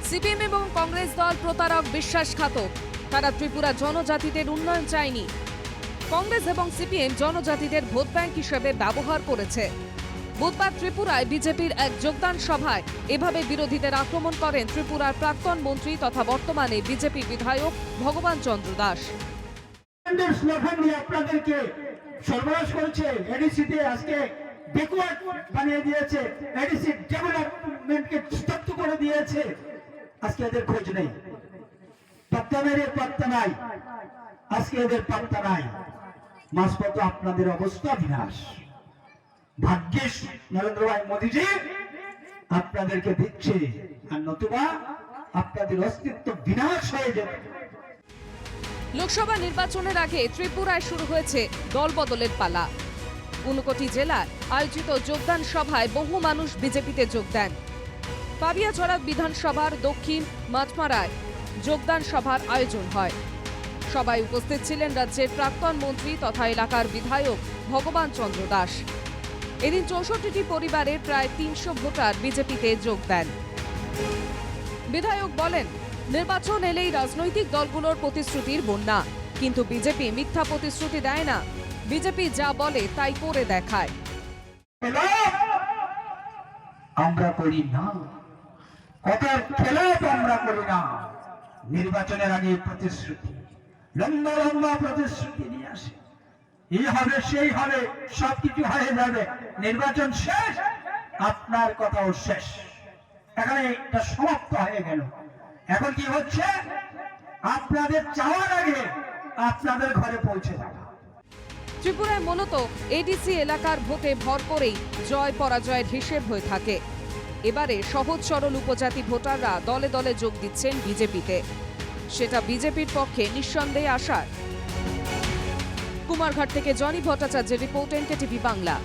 CPM এবং কংগ্রেস দল প্রতারক, বিশ্বাসঘাতক। তারা ত্রিপুরা জনজাতিদের উন্নয়ন চায়নি। কংগ্রেস এবং সিপিএম জনজাতিদের ভোট ব্যাংক হিসেবে ব্যবহার করেছে। বুধবার ত্রিপুরায় বিজেপির এক যোগদান সভায় এভাবে বিরোধীদের আক্রমণ করেন ত্রিপুরার প্রাক্তন মন্ত্রী তথা বর্তমানে বিজেপি বিধায়ক ভগবান চন্দ্র দাস। স্লোগান দিয়ে আপনাদেরকে সর্বনাশ করেছে, এডিসিতে আজকে ব্যাকওয়ার্ড বানিয়ে দিয়েছে, এডিসি ডেভেলপমেন্টকে স্তব্ধ করে দিয়েছে। আজকে এদের খোঁজ নেই, পাত্তা নাই, আজকে এদের পাত্তা নাই। মাঝপথ আপনাদের অবস্থা বিনাশ। ভাগ্যিস নরেন্দ্র ভাই মোদীজি আপনাদেরকে দিচ্ছে, আর নতুবা আপনাদের অস্তিত্ব বিনাশ হয়ে যাবে। লোকসভা নির্বাচনের আগে ত্রিপুরায় শুরু হয়েছে দলবদলের পালা। 59 জেলার আয়োজিত যোগদান সভায় বহু মানুষ বিজেপিতে যোগ দেন। পাবিয়াছড়া বিধানসভার দক্ষিণ মাঠমারায় যোগদান সভার আয়োজন হয়। সবাই উপস্থিত ছিলেন রাজ্যের প্রাক্তন মন্ত্রী তথা এলাকার বিধায়ক ভগবান চন্দ্র দাস। এদিন 64টি পরিবারের প্রায় 300 ভোটার বিজেপিতে যোগ দেন। বিধায়ক বলেন, নির্বাচন এলেই রাজনৈতিক দলগুলোর প্রতিশ্রুতির বন্যা, কিন্তু বিজেপি মিথ্যা প্রতিশ্রুতি দেয় না। বিজেপি যা বলে তাই করে দেখায়। আমরা করি না, কথার খেলাপ আমরা করি না। নির্বাচনের আগে প্রতিশ্রুতি, লম্বা লম্বা প্রতিশ্রুতি নিয়ে আসে, এই হবে সেই হবে, সবকিছু হয়ে যাবে। নির্বাচন শেষ, আপনার কথাও শেষ। এখানে এটা সমাপ্ত হয়ে গেল। এখন কি হচ্ছে, আপনাদের চাওয়ার আগে আপনাদের ঘরে পৌঁছে যাবে। ত্রিপুরায় মূলত এডিসি এলাকার ভোটে ভর করেই জয় পরাজয়ের হিসেব হয়ে থাকে। এবারে সহজ সরল উপজাতি ভোটাররা দলে দলে যোগ দিচ্ছেন বিজেপিতে। সেটা বিজেপির পক্ষে নিঃসন্দেহে আশার। কুমারঘাট থেকে জনি ভট্টাচার্যের রিপোর্ট, এনকেটিভি বাংলা।